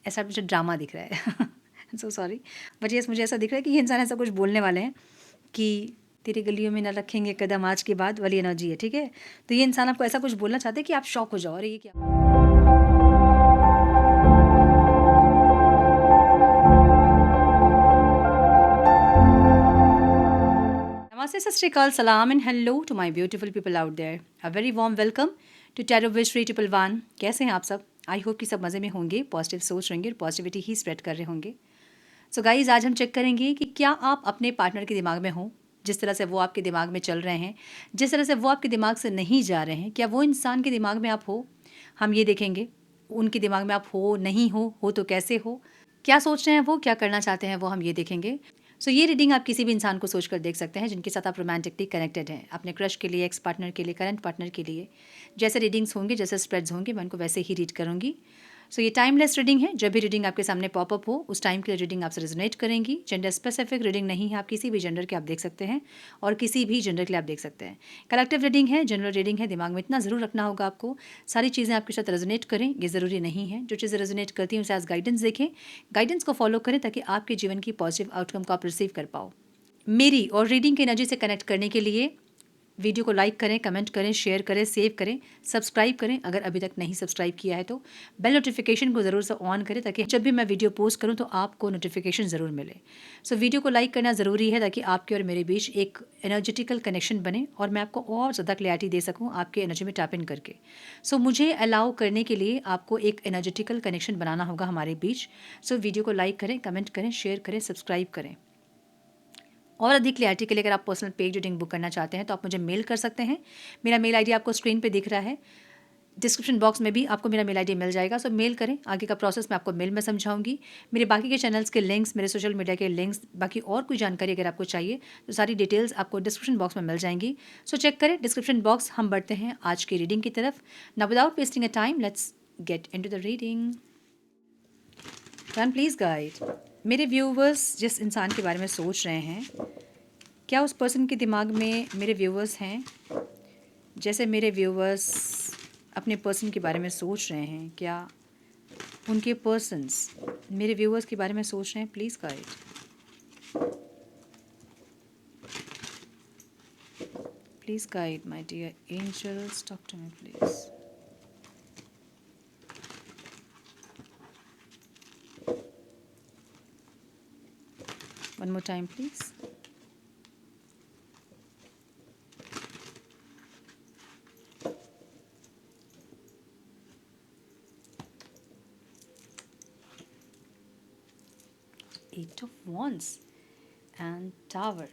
ऐसा मुझे ड्रामा दिख रहा है। सो सॉरी, बट यस मुझे ऐसा दिख रहा है कि ये इंसान ऐसा कुछ बोलने वाले हैं कि तेरी गलियों में ना रखेंगे कदम आज के बाद वाली एनर्जी है, ठीक है। तो ये इंसान आपको ऐसा कुछ बोलना चाहते हैं कि आप शॉक हो जाओ, अरे ये क्या। Namaste, Sat Shri Akal, Salam and hello to my beautiful people out there. A very warm welcome to Tarot Wish 311. कैसे हैं आप सब? आई होप कि सब मज़े में होंगे, पॉजिटिव सोच रहेंगे और पॉजिटिविटी ही स्प्रेड कर रहे होंगे। सो गाइज, आज हम चेक करेंगे कि क्या आप अपने पार्टनर के दिमाग में हो, जिस तरह से वो आपके दिमाग में चल रहे हैं, जिस तरह से वो आपके दिमाग से नहीं जा रहे हैं, क्या वो इंसान के दिमाग में आप हो? हम ये देखेंगे। उनके दिमाग में आप हो, नहीं हो तो कैसे हो, क्या सोच रहे हैं वो, क्या करना चाहते हैं वो, हम ये देखेंगे। सो ये रीडिंग आप किसी भी इंसान को सोच कर देख सकते हैं जिनके साथ आप रोमांटिकली कनेक्टेड हैं, अपने क्रश के लिए, एक्स पार्टनर के लिए, करंट पार्टनर के लिए। जैसे रीडिंग्स होंगे, जैसे स्प्रेड्स होंगे, मैं उनको वैसे ही रीड करूँगी। सो ये टाइमलेस रीडिंग है। जब भी रीडिंग आपके सामने पॉपअप हो उस टाइम के लिए रीडिंग आपसे रेजोनेट करेंगी। जेंडर स्पेसिफिक रीडिंग नहीं है, आप किसी भी जेंडर के आप देख सकते हैं और किसी भी जेंडर के लिए आप देख सकते हैं। कलेक्टिव रीडिंग है, जनरल रीडिंग है। दिमाग में इतना ज़रूर रखना होगा आपको, सारी चीज़ें आपके साथ रेजोनेट करें ये ज़रूरी नहीं है। जो चीज़ें रेजोनेट करती हैं उसे एज गाइडेंस देखें, गाइडेंस को फॉलो करें ताकि आपके जीवन की पॉजिटिव आउटकम को आप रिसीव कर पाओ। मेरी और रीडिंग की एनर्जी से कनेक्ट करने के लिए वीडियो को लाइक करें, कमेंट करें, शेयर करें, सेव करें, सब्सक्राइब करें अगर अभी तक नहीं सब्सक्राइब किया है तो। बेल नोटिफिकेशन को ज़रूर से ऑन करें ताकि जब भी मैं वीडियो पोस्ट करूं तो आपको नोटिफिकेशन ज़रूर मिले। सो वीडियो को लाइक करना ज़रूरी है ताकि आपके और मेरे बीच एक एनर्जेटिकल कनेक्शन बने और मैं आपको और ज़्यादा क्लैरिटी दे सकूँ आपके एनर्जी में टैप इन करके। सो मुझे अलाउ करने के लिए आपको एक एनर्जेटिकल कनेक्शन बनाना होगा हमारे बीच। सो वीडियो को लाइक करें, कमेंट करें, शेयर करें, सब्सक्राइब करें। और अधिक क्लैरिटी के लिए अगर आप पर्सनल पेज रीडिंग बुक करना चाहते हैं तो आप मुझे मेल कर सकते हैं। मेरा मेल आईडी आपको स्क्रीन पे दिख रहा है, डिस्क्रिप्शन बॉक्स में भी आपको मेरा मेल आईडी मिल जाएगा। सो मेल करें, आगे का प्रोसेस मैं आपको मेल में समझाऊंगी। मेरे बाकी के चैनल्स के लिंक्स, मेरे सोशल मीडिया के लिंक्स, बाकी और कोई जानकारी अगर आपको चाहिए तो सारी डिटेल्स आपको डिस्क्रिप्शन बॉक्स में मिल जाएंगी। सो चेक करें डिस्क्रिप्शन बॉक्स। हम बढ़ते हैं आज की रीडिंग की तरफ। Now without wasting a time let's get into the reading. Can please guide मेरे व्यूवर्स जिस इंसान के बारे में सोच रहे हैं, क्या उस पर्सन के दिमाग में मेरे व्यूवर्स हैं जैसे मेरे व्यूवर्स अपने पर्सन के बारे में सोच रहे हैं? क्या उनके पर्सन्स मेरे व्यूवर्स के बारे में सोच रहे हैं? Please guide, please guide my dear angels, talk to me please. One more time please. Eight of Wands and Tower.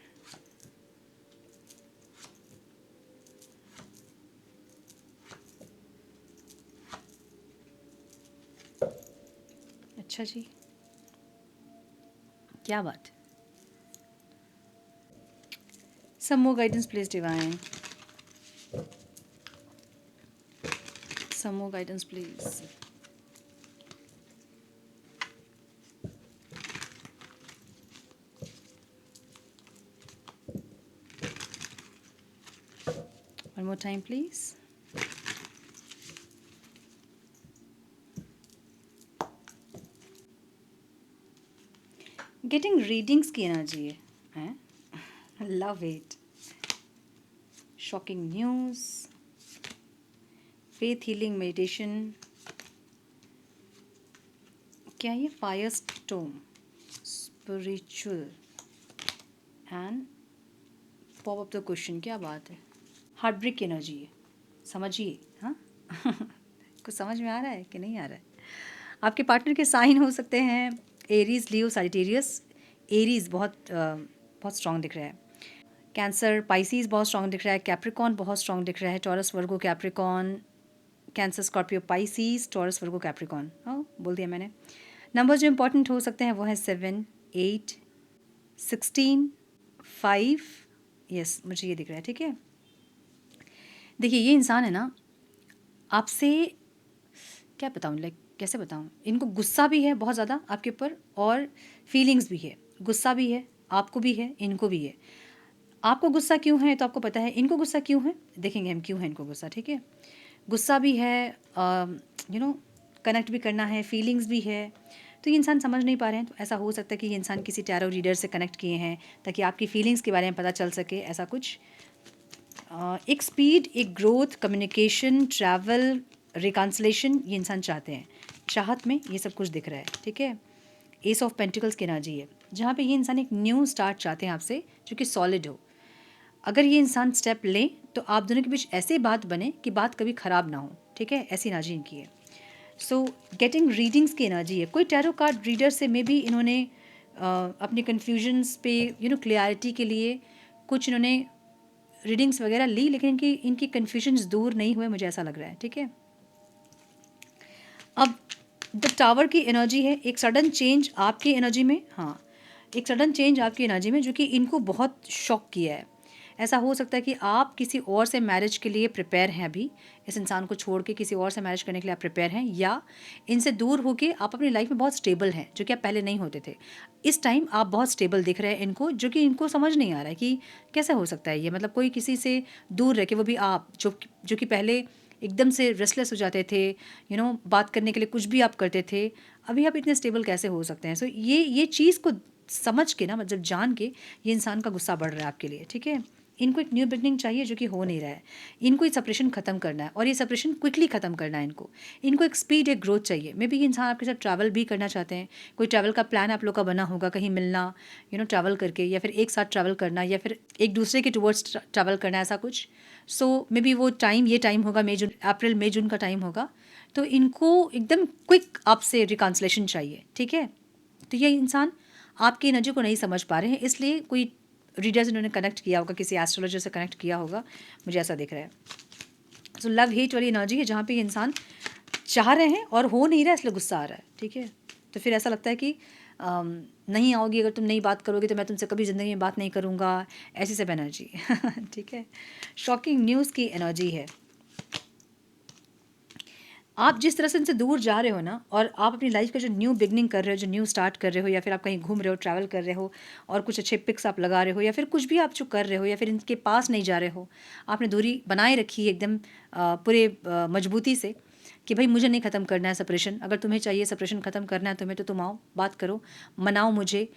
अच्छा जी, क्या बात। Some more guidance please divine. Some more guidance please. One more time please. Getting readings की energy है, love it. Shocking news, faith healing meditation. क्या ये fire storm, spiritual and pop up the question, क्या बात है। Heart break की energy है, समझिए। हाँ कुछ समझ में आ रहा है कि नहीं आ रहा है? आपके पार्टनर के साइन हो सकते हैं एरीज, लियो, सैजिटेरियस। एरीज बहुत स्ट्रांग दिख रहा है। कैंसर, पाइसीज बहुत स्ट्रांग दिख रहा है। कैप्रिकॉन बहुत स्ट्रांग दिख रहा है। Taurus, Virgo, Capricorn, Cancer, Scorpio, Pisces, Taurus, Virgo, Capricorn. हाँ बोल दिया मैंने। नंबर्स जो इंपॉर्टेंट हो सकते हैं वो हैं 7, 8, 16, 5। यस मुझे ये दिख रहा है, ठीक है। देखिए ये इंसान है ना, आपसे क्या बताऊँ, लाइक कैसे बताऊँ, इनको गुस्सा भी है बहुत ज़्यादा आपके ऊपर और फीलिंग्स भी है। गुस्सा भी है, आपको भी है, इनको भी है। आपको गुस्सा क्यों है तो आपको पता है, इनको गुस्सा क्यों है देखेंगे हम, क्यों है इनको गुस्सा, ठीक है। गुस्सा भी है, यू नो कनेक्ट भी करना है, फीलिंग्स भी है, तो ये इंसान समझ नहीं पा रहे हैं। तो ऐसा हो सकता है कि ये इंसान किसी टैरो रीडर से कनेक्ट किए हैं ताकि आपकी फीलिंग्स के बारे में पता चल सके, ऐसा कुछ। एक स्पीड, एक ग्रोथ, कम्युनिकेशन, ट्रैवल, रिकॉन्सिलेशन ये इंसान चाहते हैं। चाहत में ये सब कुछ दिख रहा है, ठीक है। एस ऑफ पेंटिकल्स की एनर्जी है, जहाँ पे ये इंसान एक न्यू स्टार्ट चाहते हैं आपसे जो कि सॉलिड हो। अगर ये इंसान स्टेप लें तो आप दोनों के बीच ऐसे बात बने कि बात कभी ख़राब ना हो, ठीक है, ऐसी एनर्जी इनकी है। सो गेटिंग रीडिंग्स की एनर्जी है। कोई टैरो कार्ड रीडर से मे भी इन्होंने अपने कन्फ्यूजन्स पे क्लियरिटी के लिए कुछ इन्होंने रीडिंग्स वगैरह ली, लेकिन इनकी इनकी कन्फ्यूजन्स दूर नहीं हुए, मुझे ऐसा लग रहा है, ठीक है। अब द टावर की एनर्जी है, एक सडन चेंज आपकी एनर्जी में, हाँ, एक सडन चेंज आपकी एनर्जी में जो कि इनको बहुत शॉक किया है। ऐसा हो सकता है कि आप किसी और से मैरिज के लिए प्रिपेयर हैं, अभी इस इंसान को छोड़ के किसी और से मैरिज करने के लिए आप प्रिपेयर हैं, या इनसे दूर होके आप अपनी लाइफ में बहुत स्टेबल हैं जो कि आप पहले नहीं होते थे। इस टाइम आप बहुत स्टेबल दिख रहे हैं इनको, जो कि इनको समझ नहीं आ रहा है कि कैसे हो सकता है ये, मतलब कोई किसी से दूर रह के, वो भी आप जो कि पहले एकदम से रेस्टलेस हो जाते थे, बात करने के लिए कुछ भी आप करते थे, अभी आप इतने स्टेबल कैसे हो सकते हैं। सो ये चीज़ को समझ के ना, मतलब जान के, ये इंसान का गुस्सा बढ़ रहा है आपके लिए, ठीक है। इनको एक न्यू बिगनिंग चाहिए जो कि हो नहीं रहा है। इनको ये सेपरेशन ख़त्म करना है और ये सेपरेशन क्विकली ख़त्म करना है इनको एक स्पीड, एक ग्रोथ चाहिए। मे बी ये इंसान आपके साथ ट्रैवल भी करना चाहते हैं, कोई ट्रैवल का प्लान आप लोग का बना होगा, कहीं मिलना, ट्रैवल करके, या फिर एक साथ ट्रैवल करना, या फिर एक दूसरे के टुवर्ड्स ट्रैवल करना, ऐसा कुछ। सो मे बी वो टाइम, ये टाइम होगा मई जून, अप्रैल मई जून का टाइम होगा, तो इनको एकदम क्विक आपसे रिकॉन्सिलेशन चाहिए, ठीक है। तो ये इंसान आपकी एनर्जी को नहीं समझ पा रहे हैं, इसलिए कोई रीडर से उन्होंने कनेक्ट किया होगा, किसी एस्ट्रोलॉजर से कनेक्ट किया होगा, मुझे ऐसा दिख रहा है। सो लव हेट वाली एनर्जी है, जहाँ पे इंसान चाह रहे हैं और हो नहीं रहा है, इसलिए गुस्सा आ रहा है, ठीक है। तो फिर ऐसा लगता है कि नहीं आओगी, अगर तुम नहीं बात करोगे तो मैं तुमसे कभी ज़िंदगी में बात नहीं करूँगा, ऐसी सब एनर्जी ठीक है। शॉकिंग न्यूज़ की एनर्जी है। आप जिस तरह से इनसे दूर जा रहे हो ना, और आप अपनी लाइफ का जो न्यू बिगनिंग कर रहे हो, जो न्यू स्टार्ट कर रहे हो, या फिर आप कहीं घूम रहे हो, ट्रैवल कर रहे हो, और कुछ अच्छे पिक्स आप लगा रहे हो, या फिर कुछ भी आप जो कर रहे हो, या फिर इनके पास नहीं जा रहे हो, आपने दूरी बनाए रखी है एकदम पूरे मजबूती से कि भाई मुझे नहीं ख़त्म करना है सेपरेशन। अगर तुम्हें चाहिए सेपरेशन ख़त्म करना है तुम्हें, तो तुम आओ, बात करो, मनाओ मुझे।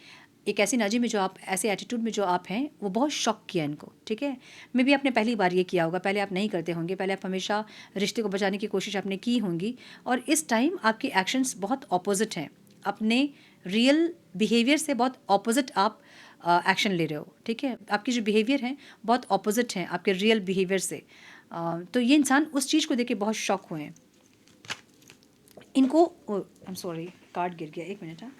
एक ऐसी एनर्जी में जो आप, ऐसे एटीट्यूड में जो आप हैं, वो बहुत शॉक किया इनको, ठीक है। मे बी आपने पहली बार ये किया होगा, पहले आप नहीं करते होंगे, पहले आप हमेशा रिश्ते को बचाने की कोशिश आपने की होंगी, और इस टाइम आपके एक्शंस बहुत ऑपोजिट हैं, अपने रियल बिहेवियर से बहुत ऑपोजिट आप एक्शन ले रहे हो, ठीक है। आपकी जो बिहेवियर हैं बहुत ऑपोजिट हैं आपके रियल बिहेवियर से। तो ये इंसान उस चीज़ को देख के बहुत शॉक हुए हैं। इनको, आई एम सॉरी, कार्ड गिर गया, एक मिनट। हाँ,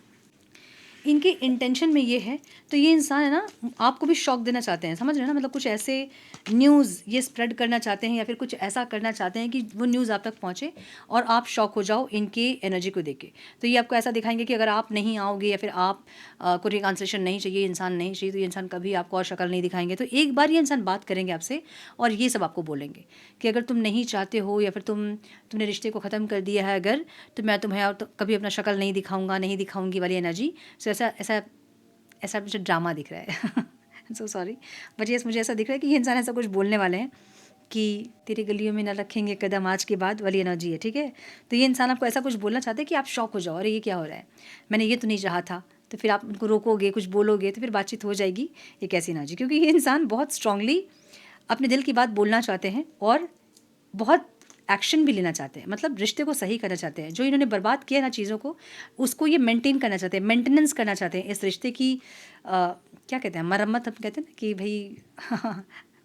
इनके इंटेंशन में ये है, तो ये इंसान है ना, आपको भी शॉक देना चाहते हैं, समझ रहे हैं ना, मतलब कुछ ऐसे न्यूज़ ये स्प्रेड करना चाहते हैं, या फिर कुछ ऐसा करना चाहते हैं कि वो न्यूज़ आप तक पहुँचे और आप शॉक हो जाओ इनके एनर्जी को देख के। तो ये आपको ऐसा दिखाएंगे कि अगर आप नहीं आओगे, या फिर आप को रिकॉन्सिलेशन नहीं चाहिए, इंसान नहीं चाहिए, तो ये इंसान कभी आपको और शक्ल नहीं दिखाएंगे। तो एक बार ये इंसान बात करेंगे आपसे और ये सब आपको बोलेंगे कि अगर तुम नहीं चाहते हो, या फिर तुमने रिश्ते को ख़त्म कर दिया है अगर, तो मैं तुम्हें और तो कभी अपना शक्ल नहीं दिखाऊंगा, नहीं दिखाऊंगी वाली एनर्जी। सो ऐसा ऐसा ऐसा मुझे ड्रामा दिख रहा है सो सॉरी, बट यस, मुझे ऐसा दिख रहा है कि ये इंसान ऐसा कुछ बोलने वाले हैं कि तेरी गलियों में ना रखेंगे कदम आज के बाद वाली एनर्जी है, ठीक है। तो ये इंसान आपको ऐसा कुछ बोलना चाहते हैं कि आप शॉक हो जाओ, अरे ये क्या हो रहा है, मैंने ये तो नहीं चाहा था। तो फिर आप उनको रोकोगे, कुछ बोलोगे, तो फिर बातचीत हो जाएगी। एक ऐसी एनर्जी, क्योंकि ये इंसान बहुत स्ट्रांगली अपने दिल की बात बोलना चाहते हैं और बहुत एक्शन भी लेना चाहते हैं, मतलब रिश्ते को सही करना चाहते हैं। जो इन्होंने बर्बाद किया ना चीज़ों को, उसको ये मेंटेन करना चाहते हैं, मेंटेनेंस करना चाहते हैं इस रिश्ते की। क्या कहते हैं, मरम्मत हम कहते हैं ना कि भाई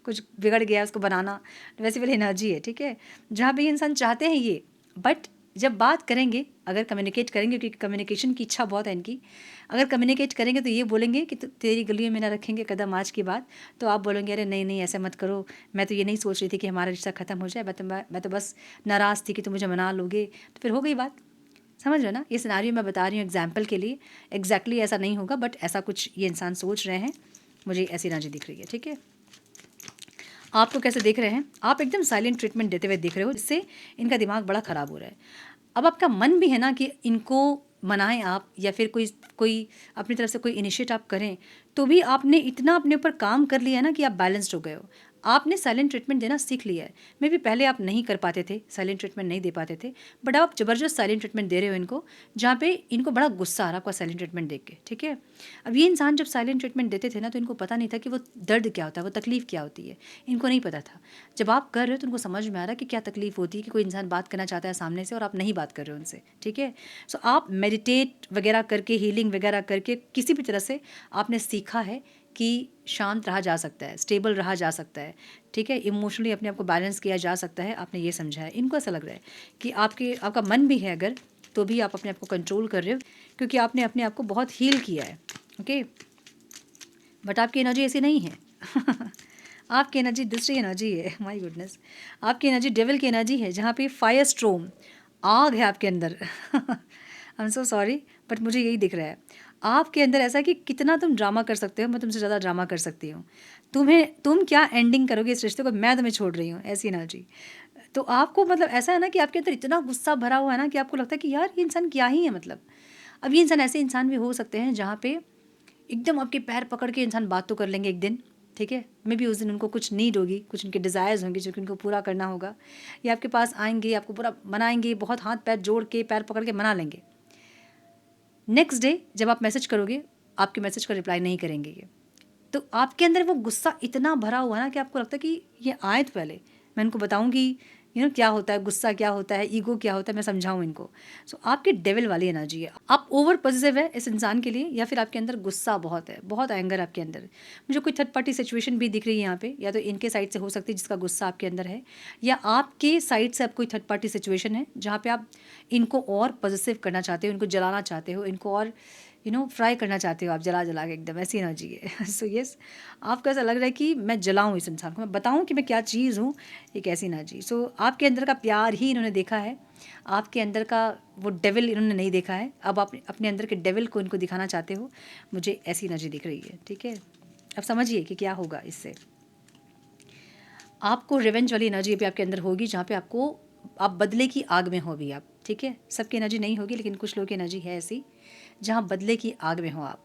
कुछ बिगड़ गया उसको बनाना, वैसी वाली एनर्जी है, ठीक है। जहाँ पे ये इंसान चाहते हैं ये, बट जब बात करेंगे, अगर कम्युनिकेट करेंगे, क्योंकि कम्युनिकेशन की इच्छा बहुत है इनकी, अगर कम्युनिकेट करेंगे तो ये बोलेंगे कि तेरी गलियों में ना रखेंगे कदम आज की बात। तो आप बोलेंगे अरे नहीं नहीं, ऐसा मत करो, मैं तो ये नहीं सोच रही थी कि हमारा रिश्ता ख़त्म हो जाए, मैं तो बस नाराज़ थी कि तुम मुझे मना लोगे। तो फिर हो गई बात, समझ रहे हो ना। ये सिनारियो मैं बता रही हूँ एग्जाम्पल के लिए, एग्जैक्टली ऐसा नहीं होगा, बट ऐसा कुछ ये इंसान सोच रहे हैं, मुझे ऐसी एनर्जी दिख रही है, ठीक है। आपको कैसे देख रहे हैं, आप एकदम साइलेंट ट्रीटमेंट देते हुए दिख रहे हो, जिससे इनका दिमाग बड़ा ख़राब हो रहा है। अब आपका मन भी है ना कि इनको मनाएं आप, या फिर कोई अपनी तरफ से कोई इनिशिएट आप करें, तो भी आपने इतना अपने ऊपर काम कर लिया है ना कि आप बैलेंस्ड हो गए हो। आपने साइलेंट ट्रीटमेंट देना सीख लिया है। मे बी पहले आप नहीं कर पाते थे, साइलेंट ट्रीटमेंट नहीं दे पाते थे, बट आप ज़बरदस्त साइलेंट ट्रीटमेंट दे रहे हो इनको, जहाँ पे इनको बड़ा गुस्सा आ रहा है आपका साइलेंट ट्रीटमेंट देख के, ठीक है। अब ये इंसान जब साइलेंट ट्रीटमेंट देते थे ना, तो इनको पता नहीं था कि वो दर्द क्या होता है, वो तकलीफ़ क्या होती है, इनको नहीं पता था। जब आप कर रहे हो तो उनको समझ में आ रहा है कि क्या तकलीफ़ होती है, कि कोई इंसान बात करना चाहता है सामने से और आप नहीं बात कर रहे हो उनसे, ठीक है। सो आप मेडिटेट वगैरह करके, हीलिंग वगैरह करके, किसी भी तरह से आपने सीखा है कि शांत रहा जा सकता है, स्टेबल रहा जा सकता है, ठीक है, इमोशनली अपने आप को बैलेंस किया जा सकता है, आपने ये समझा है। इनको ऐसा लग रहा है कि आपका मन भी है अगर, तो भी आप अपने आप को कंट्रोल कर रहे हो, क्योंकि आपने अपने आप को बहुत हील किया है, ओके। बट आपकी एनर्जी ऐसी नहीं है आपकी एनर्जी दूसरी एनर्जी है, माय गुडनेस। आपकी एनर्जी डेविल की एनर्जी है, जहाँ पे फायर स्ट्रोम, आग है आपके अंदर I am so sorry, but मुझे यही दिख रहा है आपके अंदर। ऐसा है कि कितना तुम ड्रामा कर सकते हो, मैं तुमसे ज़्यादा ड्रामा कर सकती हूँ। तुम क्या एंडिंग करोगे इस रिश्ते को, मैं तुम्हें छोड़ रही हूँ, ऐसी एनर्जी। तो आपको मतलब ऐसा है ना कि आपके अंदर इतना गुस्सा भरा हुआ है ना, कि आपको लगता है कि यार ये इंसान क्या ही है, मतलब। अब ये इंसान, ऐसे इंसान भी हो सकते हैं जहाँ पे एकदम आपके पैर पकड़ के इंसान बात तो कर लेंगे एक दिन, ठीक है। मे बी उस दिन उनको कुछ नीड होगी, कुछ उनके डिज़ायर्स होंगे जो कि उनको पूरा करना होगा, या आपके पास आएंगे, आपको पूरा मनाएंगे, बहुत हाथ पैर जोड़ के, पैर पकड़ के मना लेंगे। नेक्स्ट डे जब आप मैसेज करोगे, आपके मैसेज का रिप्लाई नहीं करेंगे ये। तो आपके अंदर वो गुस्सा इतना भरा हुआ ना, कि आपको लगता है कि ये आए तो पहले मैं इनको बताऊंगी, क्या होता है गुस्सा, क्या होता है ईगो, क्या होता है, मैं समझाऊं इनको। सो आपकी डेविल वाली एनर्जी है, आप ओवर पॉजिटिव है इस इंसान के लिए, या फिर आपके अंदर गुस्सा बहुत है, बहुत एंगर आपके अंदर। मुझे कोई थर्ड पार्टी सिचुएशन भी दिख रही है यहाँ पे, या तो इनके साइड से हो सकती है जिसका गुस्सा आपके अंदर है, या आपके साइड से अब कोई थर्ड पार्टी सिचुएशन है जहाँ पे आप इनको और पॉजिटिव करना चाहते हो, इनको जलाना चाहते हो, इनको और फ्राई करना चाहते हो आप, जला जला के एकदम, ऐसी एनर्जी है सो यस, आपको ऐसा लग रहा है कि मैं जलाऊं इस इंसान को, मैं बताऊं कि मैं क्या चीज़ हूँ, एक ऐसी एनर्जी। सो आपके अंदर का प्यार ही इन्होंने देखा है, आपके अंदर का वो डेविल इन्होंने नहीं देखा है। अब आप अपने अंदर के डेविल को इनको दिखाना चाहते हो, मुझे ऐसी एनर्जी दिख रही है, ठीक है। अब समझिए कि क्या होगा इससे। आपको रिवेंज वाली एनर्जी भी आपके अंदर होगी, जहाँ पे आप बदले की आग में हो भी आप, ठीक है। सबकी एनर्जी नहीं होगी, लेकिन कुछ लोगों की एनर्जी है ऐसी, जहाँ बदले की आग में हो आप।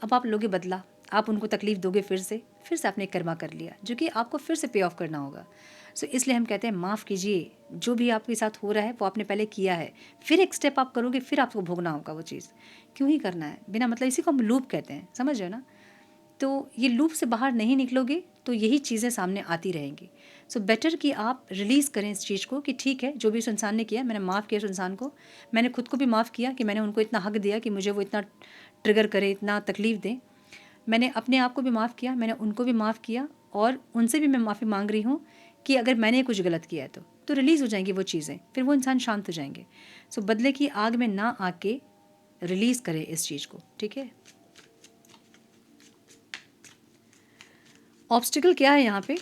अब आप लोगे बदला, आप उनको तकलीफ़ दोगे, फिर से आपने कर्मा कर लिया, जो कि आपको फिर से पे ऑफ करना होगा। सो इसलिए हम कहते हैं माफ़ कीजिए, जो भी आपके साथ हो रहा है वो आपने पहले किया है, फिर एक स्टेप आप करोगे, फिर आपको भोगना होगा वो चीज़। क्यों ही करना है बिना मतलब, इसी को हम लूप कहते हैं, समझ रहे हो ना। तो ये लूप से बाहर नहीं निकलोगे तो यही चीज़ें सामने आती रहेंगी। सो बेटर कि आप रिलीज़ करें इस चीज़ को, कि ठीक है जो भी उस इंसान ने किया, मैंने माफ़ किया उस इंसान को, मैंने खुद को भी माफ़ किया कि मैंने उनको इतना हक दिया कि मुझे वो इतना ट्रिगर करे, इतना तकलीफ़ दें। मैंने अपने आप को भी माफ़ किया, मैंने उनको भी माफ़ किया, और उनसे भी मैं माफ़ी मांग रही हूँ कि अगर मैंने कुछ गलत किया है तो रिलीज़ हो जाएंगी वो चीज़ें, फिर वो इंसान शांत हो जाएंगे। सो बदले की आग में ना आके रिलीज़ करें इस चीज़ को, ठीक है। ऑब्स्टिकल क्या है यहाँ पे,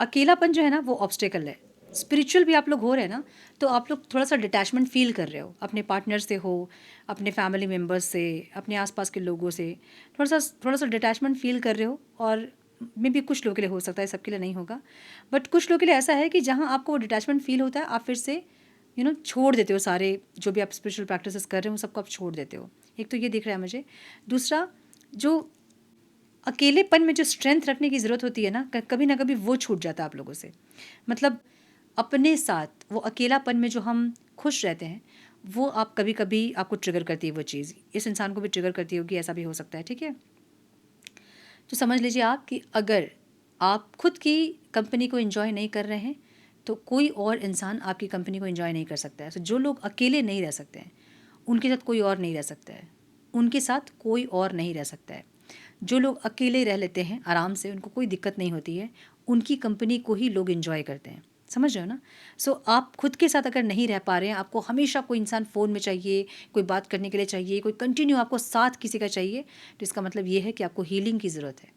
अकेलापन जो है ना वो ऑब्स्टिकल है। स्पिरिचुअल भी आप लोग हो रहे हैं ना, तो आप लोग थोड़ा सा डिटैचमेंट फील कर रहे हो, अपने पार्टनर से हो, अपने फैमिली मेम्बर्स से, अपने आसपास के लोगों से थोड़ा सा डिटैचमेंट फील कर रहे हो। और मे बी कुछ लोगों के लिए हो सकता है, सबके लिए नहीं होगा, बट कुछ लोगों के लिए ऐसा है कि जहाँ आपको वो डिटैचमेंट फील होता है, आप फिर से छोड़ देते हो सारे जो भी आप स्पिरिचुअल प्रैक्टिसेस कर रहे हो, सबको आप छोड़ देते हो। एक तो ये दिख रहा है मुझे। दूसरा, जो अकेलेपन में जो स्ट्रेंथ रखने की ज़रूरत होती है ना कभी वो छूट जाता है आप लोगों से। मतलब अपने साथ वो अकेलापन में जो हम खुश रहते हैं, वो आप कभी कभी आपको ट्रिगर करती है वो चीज़, इस इंसान को भी ट्रिगर करती होगी, ऐसा भी हो सकता है, ठीक है। तो समझ लीजिए आप कि अगर आप खुद की कंपनी को एंजॉय नहीं कर रहे हैं, तो कोई और इंसान आपकी कंपनी को एंजॉय नहीं कर सकता है। तो जो लोग अकेले नहीं रह सकते हैं, उनके साथ कोई और नहीं रह सकता है, उनके साथ कोई और नहीं रह सकता है। जो लोग अकेले रह लेते हैं आराम से, उनको कोई दिक्कत नहीं होती है, उनकी कंपनी को ही लोग एंजॉय करते हैं, समझ रहे हो ना। सो आप खुद के साथ अगर नहीं रह पा रहे हैं, आपको हमेशा कोई इंसान फ़ोन में चाहिए, कोई बात करने के लिए चाहिए, कोई कंटिन्यू आपको साथ किसी का चाहिए, तो इसका मतलब ये है कि आपको हीलिंग की ज़रूरत है।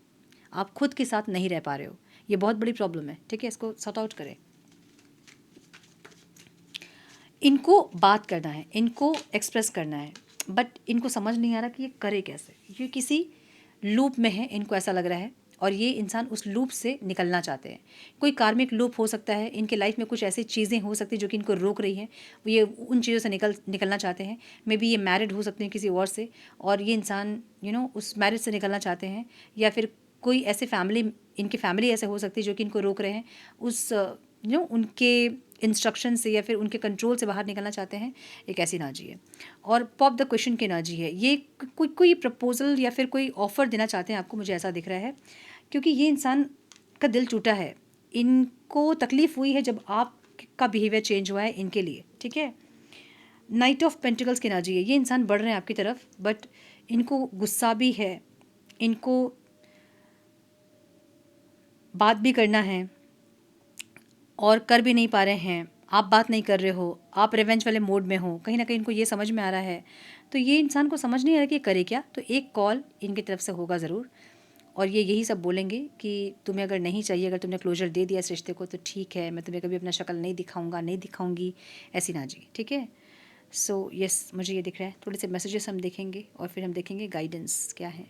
आप खुद के साथ नहीं रह पा रहे हो, ये बहुत बड़ी प्रॉब्लम है, ठीक है। इसको सॉर्ट आउट करें। इनको बात करना है, इनको एक्सप्रेस करना है, बट इनको समझ नहीं आ रहा कि ये करे कैसे। ये किसी लूप में है, इनको ऐसा लग रहा है, और ये इंसान उस लूप से निकलना चाहते हैं। कोई कार्मिक लूप हो सकता है, इनके लाइफ में कुछ ऐसी चीज़ें हो सकती हैं जो कि इनको रोक रही हैं, वो ये उन चीज़ों से निकलना चाहते हैं। मे बी ये मैरिड हो सकते हैं किसी और से, और ये इंसान उस मैरिज से निकलना चाहते हैं, या फिर कोई ऐसे फैमिली, इनकी फैमिली ऐसे हो सकती है जो कि इनको रोक रहे हैं उस उनके इंस्ट्रक्शन से या फिर उनके कंट्रोल से बाहर निकलना चाहते हैं। एक ऐसी एनर्जी है। और पॉप द क्वेश्चन की एनर्जी है। ये कोई प्रपोजल या फिर कोई ऑफ़र देना चाहते हैं आपको, मुझे ऐसा दिख रहा है, क्योंकि ये इंसान का दिल टूटा है। इनको तकलीफ़ हुई है जब आपका बिहेवियर चेंज हुआ है इनके लिए, ठीक है। नाइट ऑफ पेंटिकल्स की एनर्जी है। ये इंसान बढ़ रहे हैं आपकी तरफ, बट इनको गुस्सा भी है, इनको बात भी करना है और कर भी नहीं पा रहे हैं। आप बात नहीं कर रहे हो, आप रिवेंज वाले मोड में हो, कहीं ना कहीं इनको ये समझ में आ रहा है। तो ये इंसान को समझ नहीं आ रहा कि ये करे क्या। तो एक कॉल इनकी तरफ से होगा ज़रूर, और ये यही सब बोलेंगे कि तुम्हें अगर नहीं चाहिए, अगर तुमने क्लोजर दे दिया इस रिश्ते को तो ठीक है, मैं तुम्हें कभी अपना शक्ल नहीं दिखाऊंगा, नहीं दिखाऊंगी, ऐसी ना जी, ठीक है। सो यस, मुझे ये दिख रहा है। थोड़े से मैसेजेस हम देखेंगे और फिर हम देखेंगे गाइडेंस क्या है।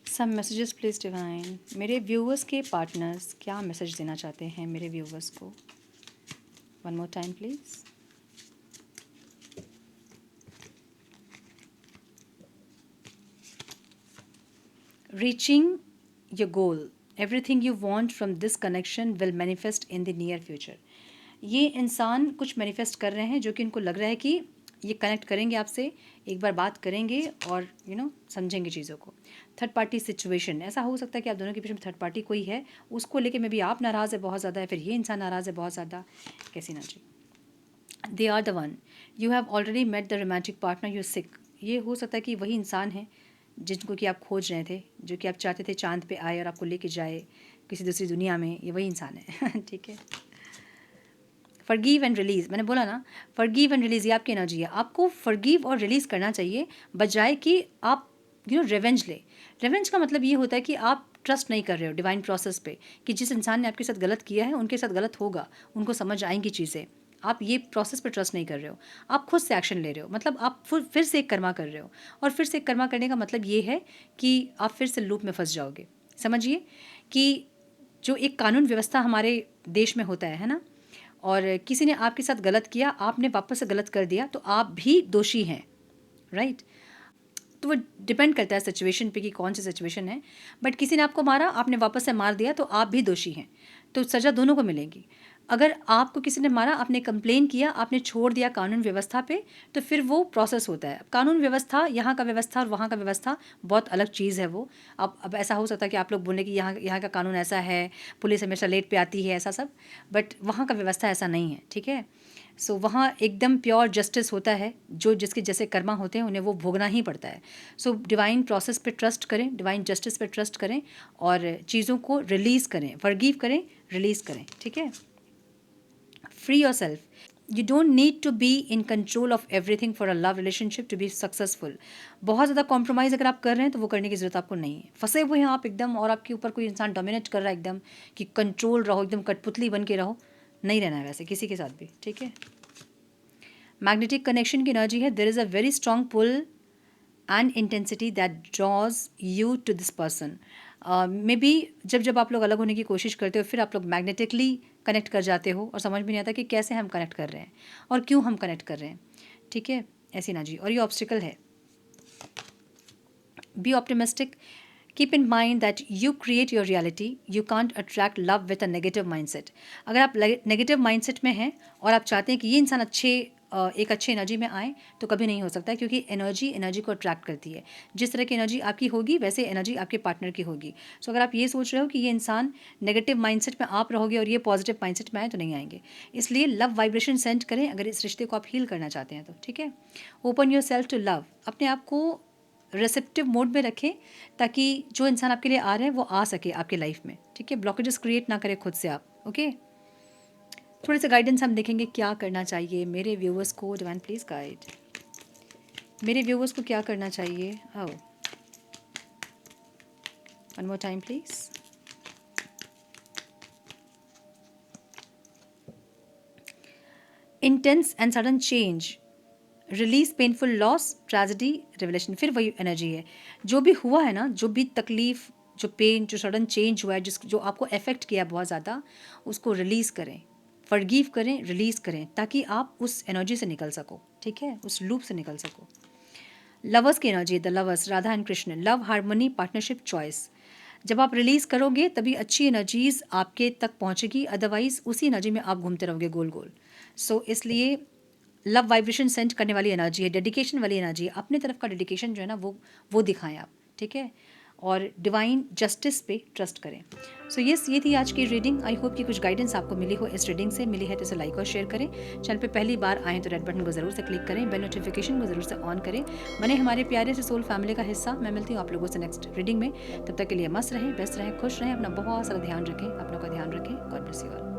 Some messages please divine. मेरे व्यूवर्स के पार्टनर्स क्या मैसेज देना चाहते हैं मेरे व्यूवर्स को? One more time please. Reaching your goal, everything you want from this connection will manifest in the near future. ये इंसान कुछ मैनिफेस्ट कर रहे हैं जो कि इनको लग रहा है कि ये कनेक्ट करेंगे आपसे, एक बार बात करेंगे और समझेंगे चीज़ों को। थर्ड पार्टी सिचुएशन, ऐसा हो सकता है कि आप दोनों के बीच में थर्ड पार्टी कोई है, उसको लेके में भी आप नाराज़ है बहुत ज़्यादा, या फिर ये इंसान नाराज़ है बहुत ज़्यादा, कैसी ना जी। They are the one, you have already met the romantic partner, you seek. ये हो सकता है कि वही इंसान है जिनको कि आप खोज रहे थे, जो कि आप चाहते थे चांद पे आए और आपको लेके जाए किसी दूसरी दुनिया में, ये वही इंसान है ठीक है। फॉरगिव एंड रिलीज़, मैंने बोला ना, फॉरगिव एंड रिलीज़ ये आपकी एनर्जी है। आपको फॉरगिव और रिलीज़ करना चाहिए, बजाय कि आप रिवेंज ले। रिवेंज का मतलब ये होता है कि आप ट्रस्ट नहीं कर रहे हो डिवाइन प्रोसेस पे, कि जिस इंसान ने आपके साथ गलत किया है उनके साथ गलत होगा, उनको समझ आएंगी चीज़ें। आप ये प्रोसेस पे ट्रस्ट नहीं कर रहे हो, आप खुद से एक्शन ले रहे हो, मतलब आप फिर से एक कर्मा कर रहे हो। और फिर से एक कर्मा करने का मतलब ये है कि आप फिर से लूप में फंस जाओगे। समझिए कि जो एक कानून व्यवस्था हमारे देश में होता है ना, और किसी ने आपके साथ गलत किया, आपने वापस से गलत कर दिया, तो आप भी दोषी हैं, राइट। तो वो डिपेंड करता है सिचुएशन पे कि कौन सी सिचुएशन है। बट किसी ने आपको मारा, आपने वापस से मार दिया, तो आप भी दोषी हैं, तो सज़ा दोनों को मिलेगी। अगर आपको किसी ने मारा, आपने कंप्लेन किया, आपने छोड़ दिया कानून व्यवस्था पे, तो फिर वो प्रोसेस होता है। कानून व्यवस्था, यहाँ का व्यवस्था और वहाँ का व्यवस्था बहुत अलग चीज़ है वो। अब ऐसा हो सकता है कि आप लोग बोलें कि यहाँ का कानून ऐसा है, पुलिस हमेशा लेट पे आती है, ऐसा सब, बट वहाँ का व्यवस्था ऐसा नहीं है, ठीक है। सो वहाँ एकदम प्योर जस्टिस होता है, जो जिसके जैसे कर्मा होते हैं उन्हें वो भोगना ही पड़ता है। सो डिवाइन प्रोसेस पे ट्रस्ट करें, डिवाइन जस्टिस पे ट्रस्ट करें और चीज़ों को रिलीज़ करें, फॉरगिव करें, रिलीज़ करें, ठीक है। Free your self, you don't need to be in control of everything for a love relationship to be successful. बहुत ज़्यादा कॉम्प्रोमाइज़ अगर आप कर रहे हैं तो वो करने की ज़रूरत आपको नहीं है। फंसे हुए हैं आप एकदम, और आपके ऊपर कोई इंसान डोमिनेट कर रहा है एकदम, कि कंट्रोल रहो, एकदम कठपुतली बन के रहो, नहीं रहना है वैसे किसी के साथ भी, ठीक है। मैग्नेटिक कनेक्शन की एनर्जी है। There is a very strong pull and intensity that draws you to this person. Maybe जब आप लोग अलग होने की कोशिश करते हो, फिर आप लोग मैग्नेटिकली कनेक्ट कर जाते हो और समझ में नहीं आता कि कैसे हम कनेक्ट कर रहे हैं और क्यों हम कनेक्ट कर रहे हैं, ठीक है, ऐसी एनर्जी। और ये ऑब्स्टिकल है। Be optimistic, keep in mind that you create your reality, you can't attract love with a negative mindset. अगर आप नेगेटिव माइंडसेट में हैं और आप चाहते हैं कि ये इंसान एक अच्छे एनर्जी में आए, तो कभी नहीं हो सकता है, क्योंकि एनर्जी को अट्रैक्ट करती है। जिस तरह की एनर्जी आपकी होगी वैसे एनर्जी आपके पार्टनर की होगी। सो अगर आप ये सोच रहे हो कि ये इंसान नेगेटिव माइंडसेट में आप रहोगे और ये पॉजिटिव माइंडसेट में आए, तो नहीं आएंगे। इसलिए लव वाइब्रेशन सेंड करें अगर इस रिश्ते को आप हील करना चाहते हैं तो, ठीक है। Open your self to love, अपने आप को रिसेप्टिव मोड में रखें, ताकि जो इंसान आपके लिए आ रहे हैं वो आ सके आपके लाइफ में, ठीक है। ब्लॉकेजेस क्रिएट ना करें खुद से आप, ओके। थोड़े से गाइडेंस हम देखेंगे क्या करना चाहिए मेरे व्यूवर्स को। डिवाइन प्लीज गाइड, मेरे व्यूवर्स को क्या करना चाहिए। Oh, one more time please. Intense and sudden change, release painful loss, tragedy, revelation. फिर वही एनर्जी है। जो भी हुआ है ना, जो भी तकलीफ, जो पेन, जो सडन चेंज हुआ है, जो आपको अफेक्ट किया बहुत ज़्यादा, उसको रिलीज़ करें, फॉरगिव करें, रिलीज़ करें, ताकि आप उस एनर्जी से निकल सको, ठीक है, उस लूप से निकल सको। लवर्स की energy, the lovers, Radha and Krishna, love, harmony, partnership, choice. जब आप रिलीज़ करोगे तभी अच्छी एनर्जीज़ आपके तक पहुंचेगी, अदरवाइज उसी एनर्जी में आप घूमते रहोगे गोल गोल। सो इसलिए लव वाइब्रेशन सेंड करने वाली एनर्जी है, डेडिकेशन वाली एनर्जी है। अपने तरफ का डेडिकेशन जो है ना वो दिखाएं आप, ठीक है। और डिवाइन जस्टिस पे ट्रस्ट करें। सो यस, ये थी आज की रीडिंग। आई होप कि कुछ गाइडेंस आपको मिली हो इस रीडिंग से। मिली है तो इसे लाइक और शेयर करें। चैनल पे पहली बार आएँ तो रेड बटन को ज़रूर से क्लिक करें, बेल नोटिफिकेशन को ज़रूर से ऑन करें। बने हमारे प्यारे से सोल फैमिली का हिस्सा। मैं मिलती हूँ आप लोगों से नेक्स्ट रीडिंग में। तब तक के लिए मस्त रहें, बेस्ट रहें, खुश रहें, अपना बहुत सारा ध्यान रखें, अपनों का ध्यान रखें। God bless you all.